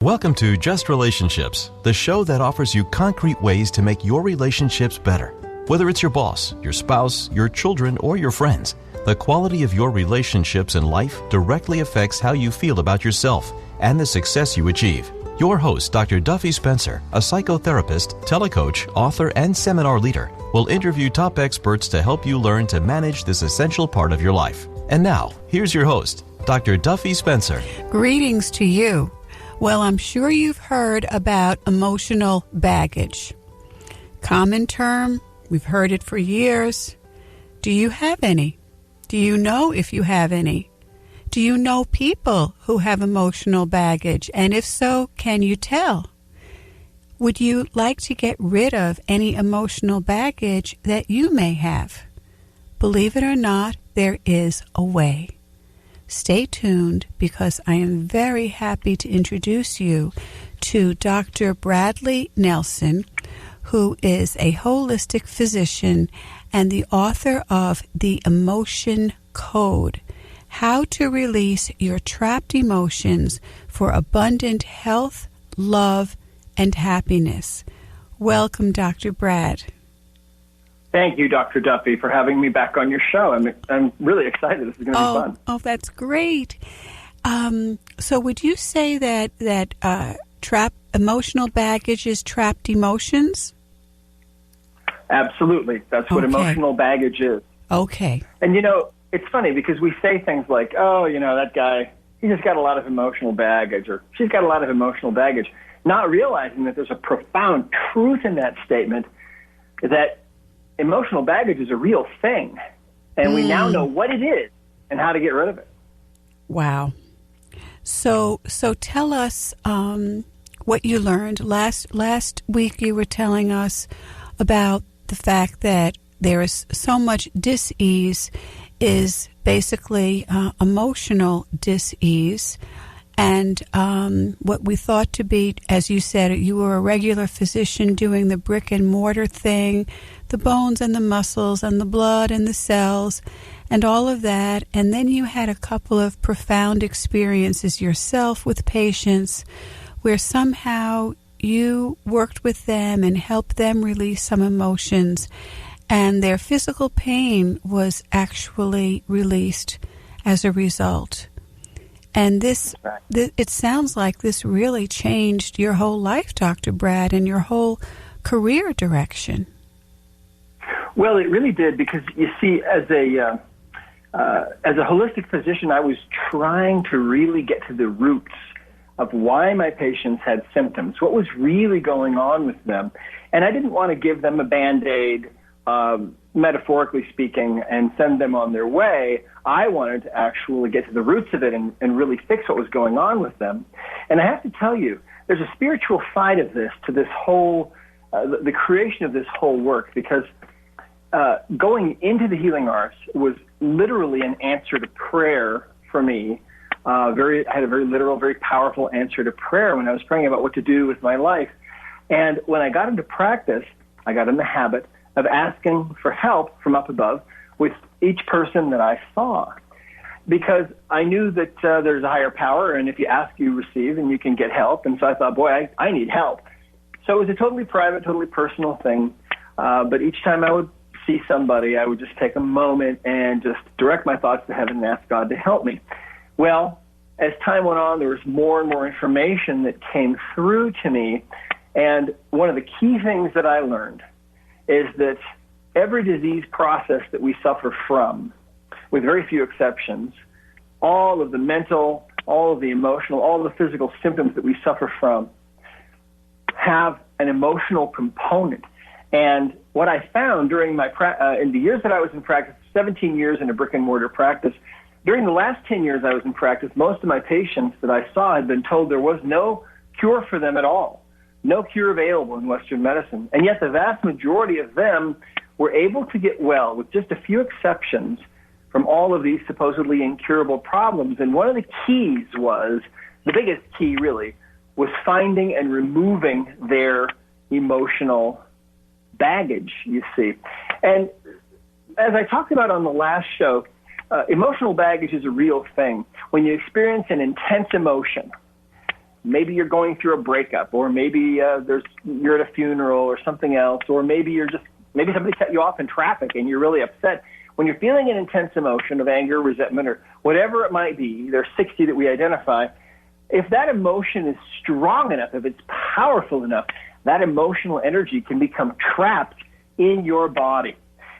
Welcome to Just Relationships, the show that offers you concrete ways to make your relationships better. Whether it's your boss, your spouse, your children, or your friends, the quality of your relationships in life directly affects how you feel about yourself and the success you achieve. Your host, Dr. Duffy Spencer, a psychotherapist, telecoach, author, and seminar leader, will interview top experts to help you learn to manage this essential part of your life. And now, here's your host, Dr. Duffy Spencer. Greetings to you. Well, I'm sure you've heard about emotional baggage. Common term, we've heard it for years. Do you have any? Do you know if you have any? Do you know people who have emotional baggage? And if so, can you tell? Would you like to get rid of any emotional baggage that you may have? Believe it or not, there is a way. Stay tuned because I am very happy to introduce you to Dr. Bradley Nelson, who is a holistic physician and the author of The Emotion Code, How to Release Your Trapped Emotions for Abundant Health, Love, and Happiness. Welcome, Dr. Brad. Thank you, Dr. Duffy, for having me back on your show. I'm really excited. This is going to be fun. Oh, that's great. So would you say that emotional baggage is trapped emotions? Absolutely. That's what emotional baggage is. Okay. And, it's funny because we say things like, that guy, he just got a lot of emotional baggage, or she's got a lot of emotional baggage, not realizing that there's a profound truth in that statement, that emotional baggage is a real thing, and we now know what it is and how to get rid of it. Wow. So tell us what you learned. Last week you were telling us about the fact that there is so much dis-ease is basically emotional dis-ease. And what we thought to be, as you said, you were a regular physician doing the brick and mortar thing, the bones and the muscles and the blood and the cells and all of that. And then you had a couple of profound experiences yourself with patients where somehow you worked with them and helped them release some emotions. And their physical pain was actually released as a result. And it sounds like this really changed your whole life, Dr. Brad, and your whole career direction. Well, it really did, because you see, as a holistic physician, I was trying to really get to the roots of why my patients had symptoms, what was really going on with them. And I didn't want to give them a Band-Aid, metaphorically speaking, and send them on their way. I wanted to actually get to the roots of it and really fix what was going on with them. And I have to tell you, there's a spiritual side of this to this whole, the creation of this whole work, because going into the healing arts was literally an answer to prayer for me. I had a very literal, very powerful answer to prayer when I was praying about what to do with my life. And when I got into practice, I got in the habit of asking for help from up above with each person that I saw, because I knew that there's a higher power, and if you ask, you receive, and you can get help. And so I thought, boy, I need help. So it was a totally private, totally personal thing. But each time I would see somebody, I would just take a moment and just direct my thoughts to heaven and ask God to help me. Well, as time went on, there was more and more information that came through to me. And one of the key things that I learned is that every disease process that we suffer from, with very few exceptions, all of the mental, all of the emotional, all of the physical symptoms that we suffer from have an emotional component. And what I found during my in the years that I was in practice, 17 years in a brick and mortar practice, during the last 10 years I was in practice, most of my patients that I saw had been told there was no cure for them at all. No cure available in Western medicine. And yet the vast majority of them were able to get well, with just a few exceptions, from all of these supposedly incurable problems. And one of the keys was, the biggest key really, was finding and removing their emotional baggage, you see. And as I talked about on the last show, emotional baggage is a real thing. When you experience an intense emotion, Maybe you're going through a breakup, or maybe you're at a funeral or something else, or maybe somebody cut you off in traffic and you're really upset. When you're feeling an intense emotion of anger, resentment, or whatever it might be, there's 60 that we identify. If that emotion is strong enough, if it's powerful enough, that emotional energy can become trapped in your body.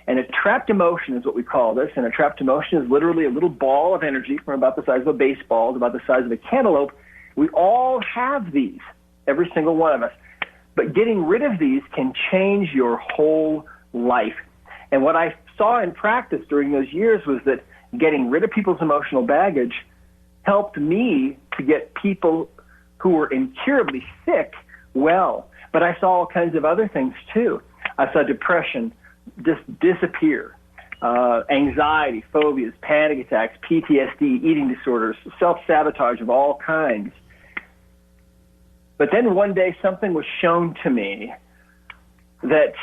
And a trapped emotion is what we call this. And a trapped emotion is literally a little ball of energy from about the size of a baseball to about the size of a cantaloupe. We all have these, every single one of us. But getting rid of these can change your whole life. And what I saw in practice during those years was that getting rid of people's emotional baggage helped me to get people who were incurably sick well. But I saw all kinds of other things too. I saw depression just disappear, anxiety, phobias, panic attacks, PTSD, eating disorders, self-sabotage of all kinds. But then one day something was shown to me that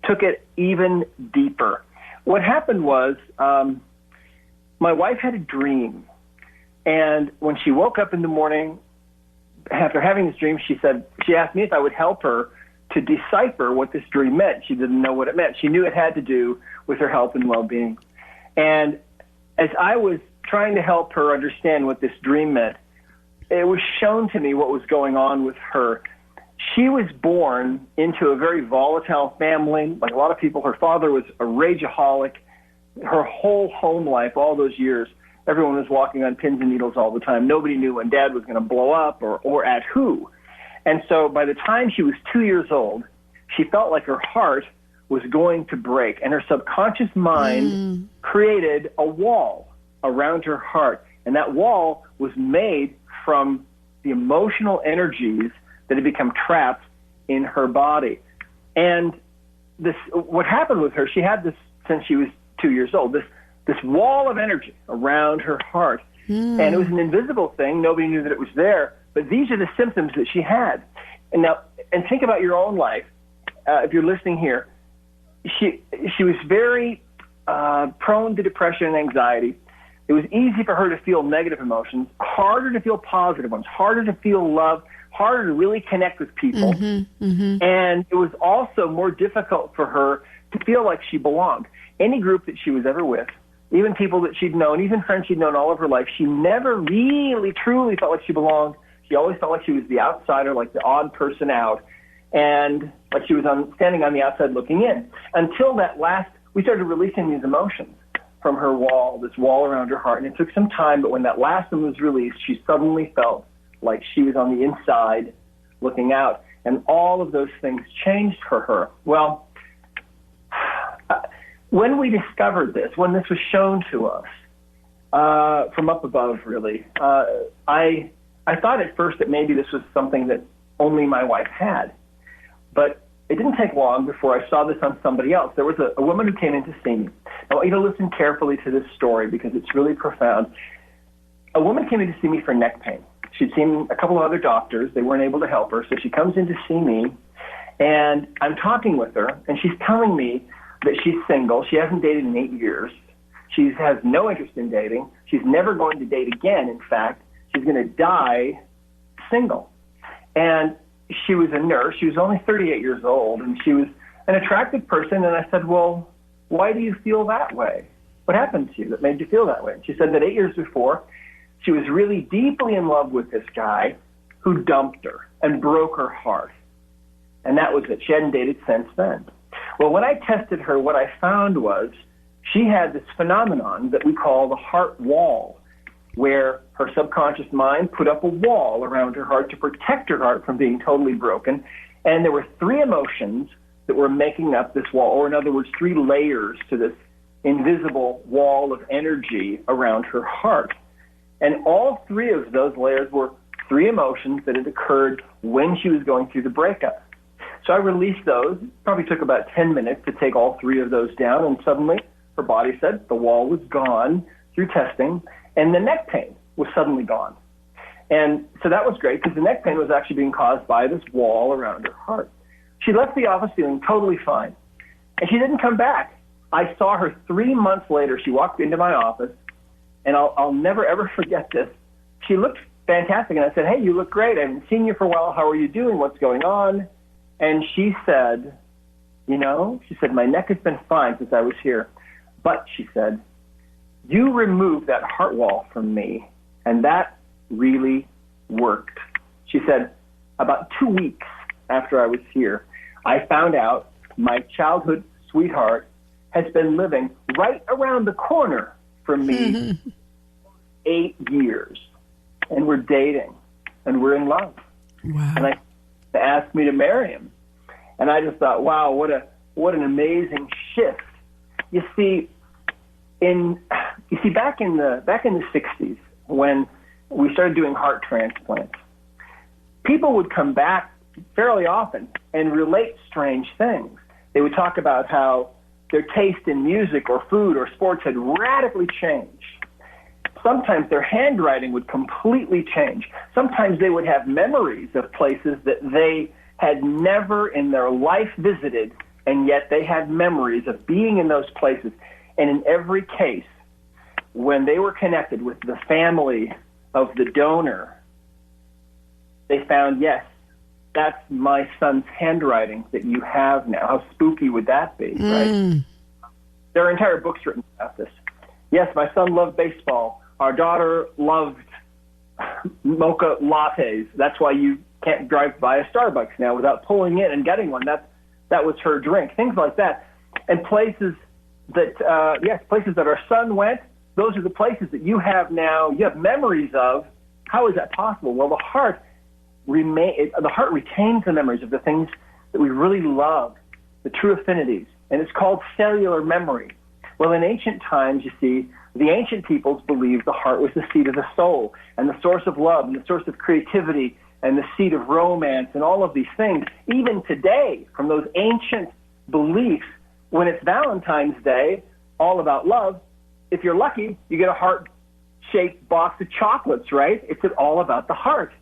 took it even deeper. What happened was my wife had a dream, and when she woke up in the morning after having this dream, she asked me if I would help her to decipher what this dream meant. She didn't know what it meant. She knew it had to do with her health and well-being. And as I was trying to help her understand what this dream meant, it was shown to me what was going on with her. She was born into a very volatile family. Like a lot of people, her father was a rageaholic. Her whole home life, all those years, everyone was walking on pins and needles all the time. Nobody knew when Dad was going to blow up or at who. And so by the time she was 2 years old, she felt like her heart was going to break. And her subconscious mind created a wall around her heart. And that wall was made from the emotional energies that had become trapped in her body. And what happened with her, she had this since she was 2 years old, this wall of energy around her heart. And it was an invisible thing. Nobody knew that it was there. But these are the symptoms that she had. And think about your own life. If you're listening here, she was very prone to depression and anxiety. It was easy for her to feel negative emotions, harder to feel positive ones, harder to feel love, harder to really connect with people. And it was also more difficult for her to feel like she belonged. Any group that she was ever with, even people that she'd known, even friends she'd known all of her life, she never really, truly felt like she belonged. She always felt like she was the outsider, like the odd person out, and like she was standing on the outside looking in. Until we started releasing these emotions from her wall, this wall around her heart, and it took some time, but when that last one was released, she suddenly felt like she was on the inside looking out, and all of those things changed for her. Well, when we discovered this, when this was shown to us from up above, really, I thought at first that maybe this was something that only my wife had. But it didn't take long before I saw this on somebody else. There was a woman who came in to see me. I want you to listen carefully to this story because it's really profound. A woman came in to see me for neck pain. She'd seen a couple of other doctors. They weren't able to help her, so she comes in to see me, and I'm talking with her, and she's telling me that she's single. She hasn't dated in 8 years. She has no interest in dating. She's never going to date again, in fact. She's going to die single. And she was a nurse. She was only 38 years old, and she was an attractive person. And I said, well, why do you feel that way? What happened to you that made you feel that way? And she said that 8 years before, she was really deeply in love with this guy who dumped her and broke her heart. And that was it. She hadn't dated since then. Well, when I tested her, what I found was she had this phenomenon that we call the heart wall, where her subconscious mind put up a wall around her heart to protect her heart from being totally broken. And there were three emotions that were making up this wall, or in other words, three layers to this invisible wall of energy around her heart. And all three of those layers were three emotions that had occurred when she was going through the breakup. So I released those. It probably took about 10 minutes to take all three of those down, and suddenly her body said the wall was gone through testing, and the neck pain was suddenly gone. And so that was great because the neck pain was actually being caused by this wall around her heart. She left the office feeling totally fine, and she didn't come back. I saw her 3 months later. She walked into my office, and I'll never, ever forget this. She looked fantastic. And I said, hey, you look great. I haven't seen you for a while. How are you doing? What's going on? And she said, my neck has been fine since I was here. But, she said, you removed that heart wall from me, and that really worked. She said, about 2 weeks after I was here, I found out my childhood sweetheart has been living right around the corner from me 8 years. And we're dating, and we're in love. Wow. And they asked me to marry him. And I just thought, wow, what an amazing shift. You see, back in the 60s, when we started doing heart transplants, people would come back fairly often and relate strange things. They would talk about how their taste in music or food or sports had radically changed. Sometimes their handwriting would completely change. Sometimes they would have memories of places that they had never in their life visited, and yet they had memories of being in those places. And in every case, when they were connected with the family of the donor, they found, yes, that's my son's handwriting that you have now. How spooky would that be, right? There are entire books written about this. Yes, my son loved baseball. Our daughter loved mocha lattes. That's why you can't drive by a Starbucks now without pulling in and getting one. That was her drink. Things like that. And places that our son went, those are the places that you have now. You have memories of. How is that possible? Well, the heart retains the memories of the things that we really love, the true affinities, and it's called cellular memory. Well, in ancient times, you see, the ancient peoples believed the heart was the seat of the soul and the source of love and the source of creativity and the seat of romance and all of these things. Even today, from those ancient beliefs, when it's Valentine's Day, all about love, if you're lucky, you get a heart-shaped box of chocolates, right? It's all about the heart.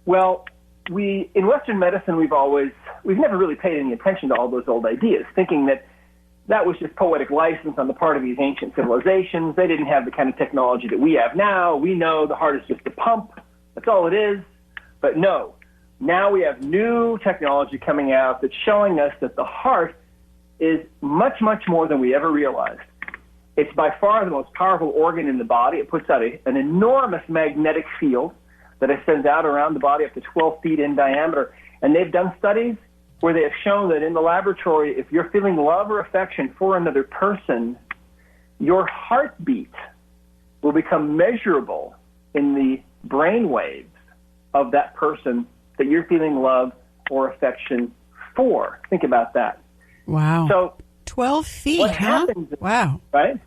Well, in Western medicine, we've never really paid any attention to all those old ideas, thinking that was just poetic license on the part of these ancient civilizations. They didn't have the kind of technology that we have now. We know the heart is just a pump. That's all it is. But no, now we have new technology coming out that's showing us that the heart is much, much more than we ever realized. It's by far the most powerful organ in the body. It puts out an enormous magnetic field that it sends out around the body up to 12 feet in diameter. And they've done studies where they have shown that in the laboratory, if you're feeling love or affection for another person, your heartbeat will become measurable in the brain waves of that person that you're feeling love or affection for. Think about that. Wow. So 12 feet, what huh? happens, wow. Right?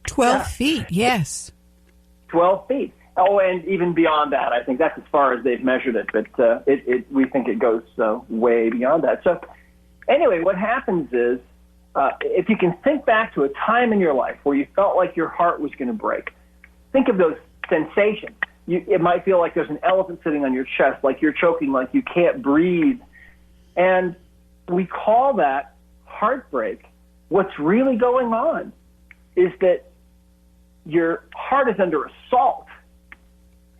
12 feet, yes. 12 feet. Oh, and even beyond that, I think that's as far as they've measured it, but we think it goes way beyond that. So anyway, what happens is, if you can think back to a time in your life where you felt like your heart was going to break, think of those sensations. It might feel like there's an elephant sitting on your chest, like you're choking, like you can't breathe. And we call that heartbreak. What's really going on is that your heart is under assault.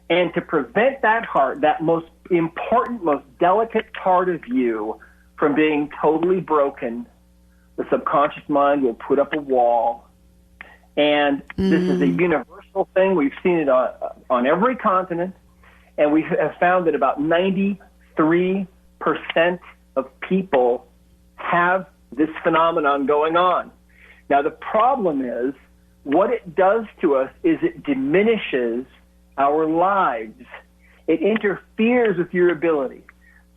And to prevent that heart, that most important, most delicate part of you from being totally broken, the subconscious mind will put up a wall. And this is a universal thing. We've seen it on every continent. And we have found that about 93% of people have this phenomenon going on. Now, the problem is, what it does to us is it diminishes our lives. It interferes with your ability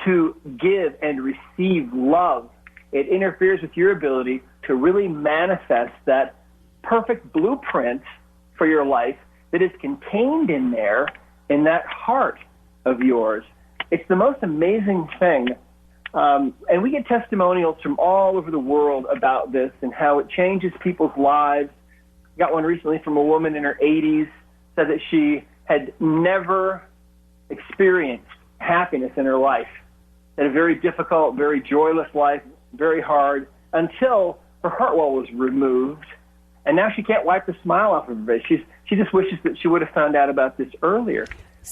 to give and receive love. It interferes with your ability to really manifest that perfect blueprint for your life that is contained in there, in that heart of yours. It's the most amazing thing. And we get testimonials from all over the world about this and how it changes people's lives. Got one recently from a woman in her 80s, said that she had never experienced happiness in her life. Had a very difficult, very joyless life, very hard, until her heart wall was removed. And now she can't wipe the smile off of her face. She just wishes that she would have found out about this earlier.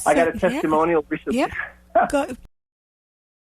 I got a testimonial recently. Yeah.